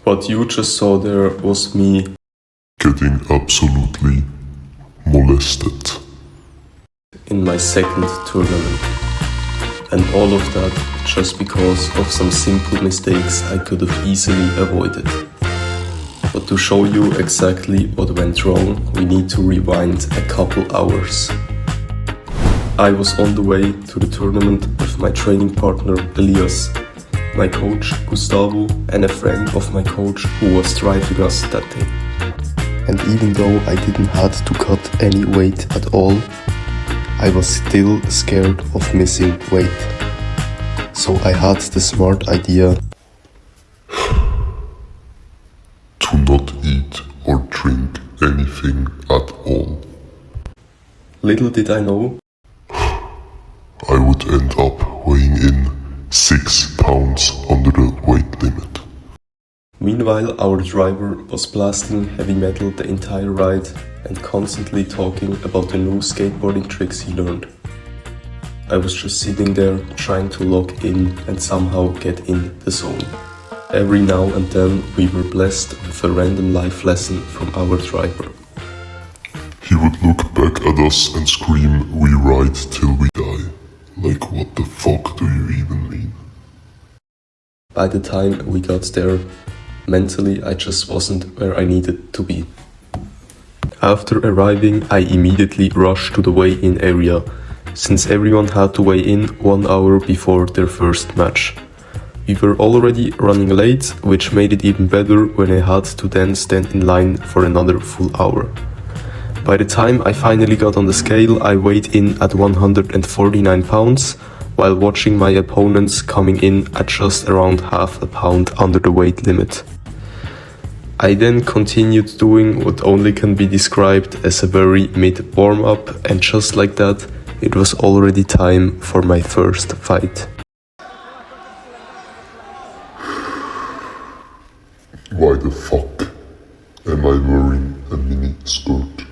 What you just saw there was me getting absolutely molested in my second tournament. And all of that just because of some simple mistakes I could have easily avoided. But to show you exactly what went wrong, we need to rewind a couple hours. I was on the way to the tournament with my training partner Elias, my coach Gustavo, and a friend of my coach who was driving us that day. And even though I didn't have to cut any weight at all, I was still scared of missing weight. So I had the smart idea to not eat or drink anything at all. Little did I know, I would end up weighing in 6 pounds under the weight limit. Meanwhile, our driver was blasting heavy metal the entire ride and constantly talking about the new skateboarding tricks he learned. I was just sitting there trying to lock in and somehow get in the zone. Every now and then we were blessed with a random life lesson from our driver. He would look back at us and scream, "We ride till we die." Like, what the fuck do you even mean? By the time we got there, mentally I just wasn't where I needed to be. After arriving, I immediately rushed to the weigh-in area, since everyone had to weigh in 1 hour before their first match. We were already running late, which made it even better when I had to then stand in line for another full hour. By the time I finally got on the scale, I weighed in at 149 pounds, while watching my opponents coming in at just around half a pound under the weight limit. I then continued doing what only can be described as a very mid warm-up, and just like that, it was already time for my first fight. Why the fuck am I wearing a mini skirt?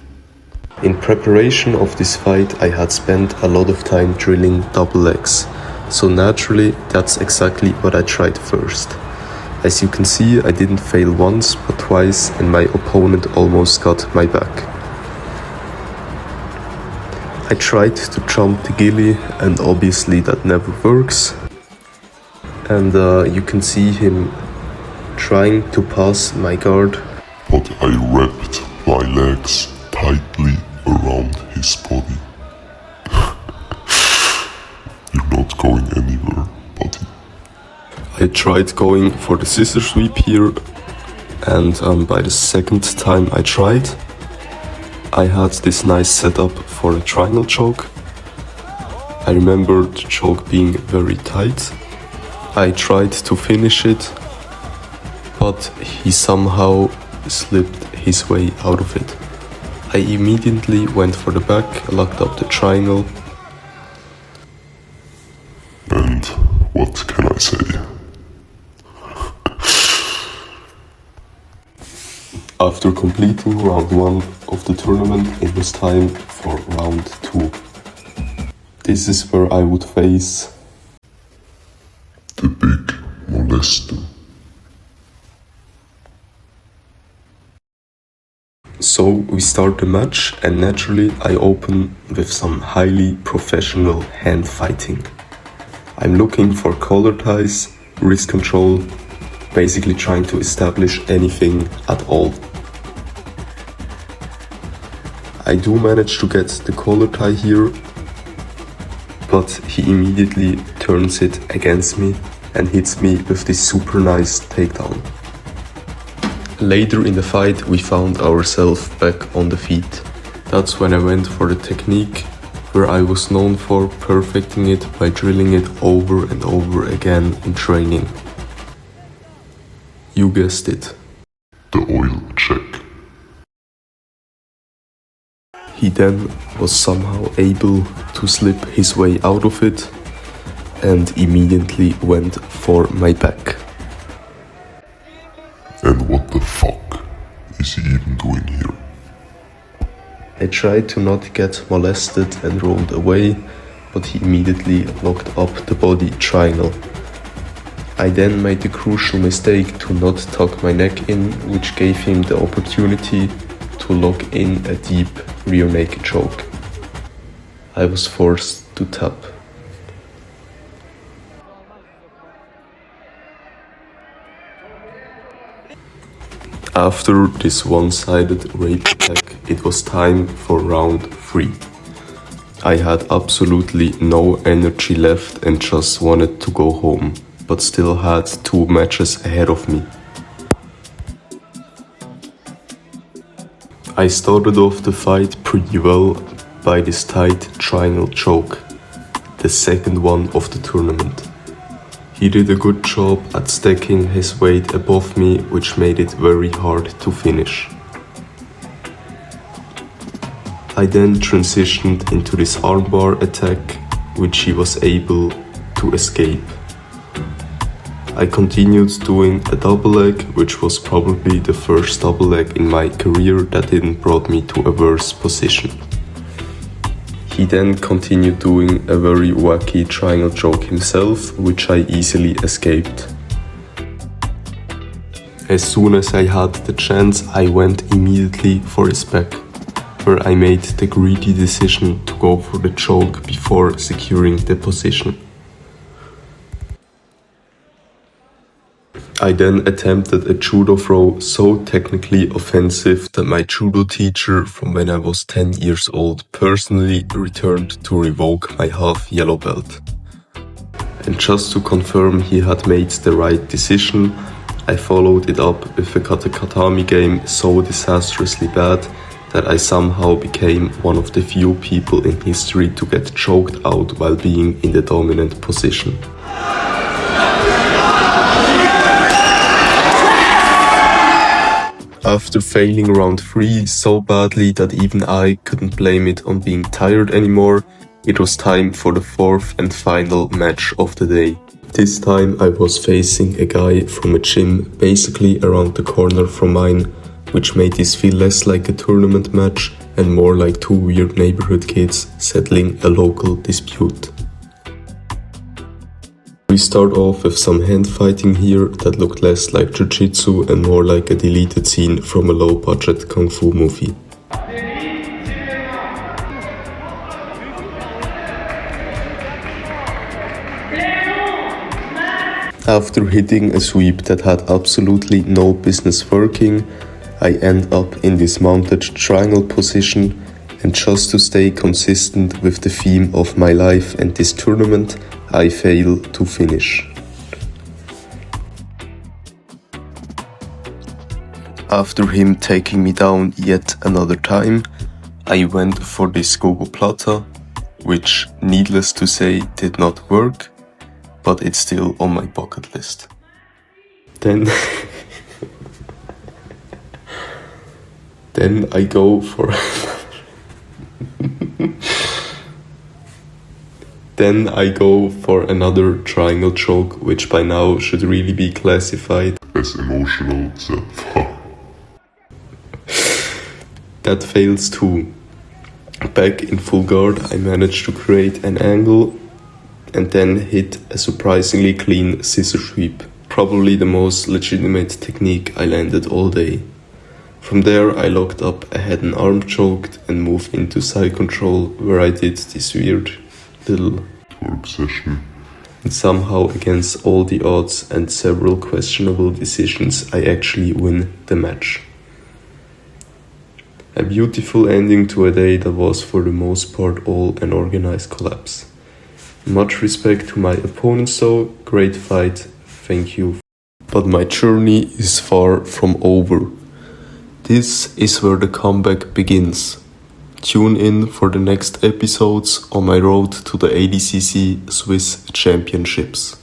In preparation of this fight, I had spent a lot of time drilling double legs, so naturally that's exactly what I tried first. As you can see, I didn't fail once but twice, and my opponent almost got my back. I tried to jump the ghillie, and obviously that never works. And you can see him trying to pass my guard. But I wrapped my legs tightly around his body. You're not going anywhere, buddy. I tried going for the scissor sweep here, and by the second time I tried, I had this nice setup for a triangle choke. I remember the choke being very tight. I tried to finish it, but he somehow slipped his way out of it. I immediately went for the back, locked up the triangle. And what can I say? After completing round 1 of the tournament, it was time for round 2. This is where I would face the big molester. So we start the match, and naturally I open with some highly professional hand fighting. I'm looking for collar ties, wrist control, basically trying to establish anything at all. I do manage to get the collar tie here, but he immediately turns it against me and hits me with this super nice takedown. Later in the fight, we found ourselves back on the feet. That's when I went for the technique, where I was known for perfecting it by drilling it over and over again in training. You guessed it. The oil check. He then was somehow able to slip his way out of it and immediately went for my back. And what the fuck is he even doing here? I tried to not get molested and rolled away, but he immediately locked up the body triangle. I then made the crucial mistake to not tuck my neck in, which gave him the opportunity to lock in a deep rear naked choke. I was forced to tap. After this one-sided rape attack, it was time for round 3. I had absolutely no energy left and just wanted to go home, but still had 2 matches ahead of me. I started off the fight pretty well by this tight triangle choke, the second one of the tournament. He did a good job at stacking his weight above me, which made it very hard to finish. I then transitioned into this armbar attack, which he was able to escape. I continued doing a double leg, which was probably the first double leg in my career that didn't brought me to a worse position. He then continued doing a very wacky triangle choke himself, which I easily escaped. As soon as I had the chance, I went immediately for his back, where I made the greedy decision to go for the choke before securing the position. I then attempted a judo throw so technically offensive that my judo teacher from when I was 10 years old personally returned to revoke my half yellow belt. And just to confirm he had made the right decision, I followed it up with a katakatami game so disastrously bad that I somehow became one of the few people in history to get choked out while being in the dominant position. After failing round 3 so badly that even I couldn't blame it on being tired anymore, it was time for the 4th and final match of the day. This time I was facing a guy from a gym basically around the corner from mine, which made this feel less like a tournament match and more like 2 weird neighborhood kids settling a local dispute. We start off with some hand fighting here that looked less like jiu-jitsu and more like a deleted scene from a low-budget kung fu movie. After hitting a sweep that had absolutely no business working, I end up in this mounted triangle position, and just to stay consistent with the theme of my life and this tournament, I fail to finish. After him taking me down yet another time, I went for this gogo plata, which needless to say did not work, but it's still on my bucket list. Then I go for Then I go for another triangle choke, which by now should really be classified as emotional fuck. That fails too. Back in full guard, I managed to create an angle and then hit a surprisingly clean scissor sweep. Probably the most legitimate technique I landed all day. From there I locked up a head and arm choke and moved into side control, where I did this weird little twerk session. And somehow, against all the odds and several questionable decisions, I actually win the match. A beautiful ending to a day that was for the most part all an organized collapse. Much respect to my opponents though, great fight, thank you. But my journey is far from over. This is where the comeback begins. Tune in for the next episodes on my road to the ADCC Swiss Championships.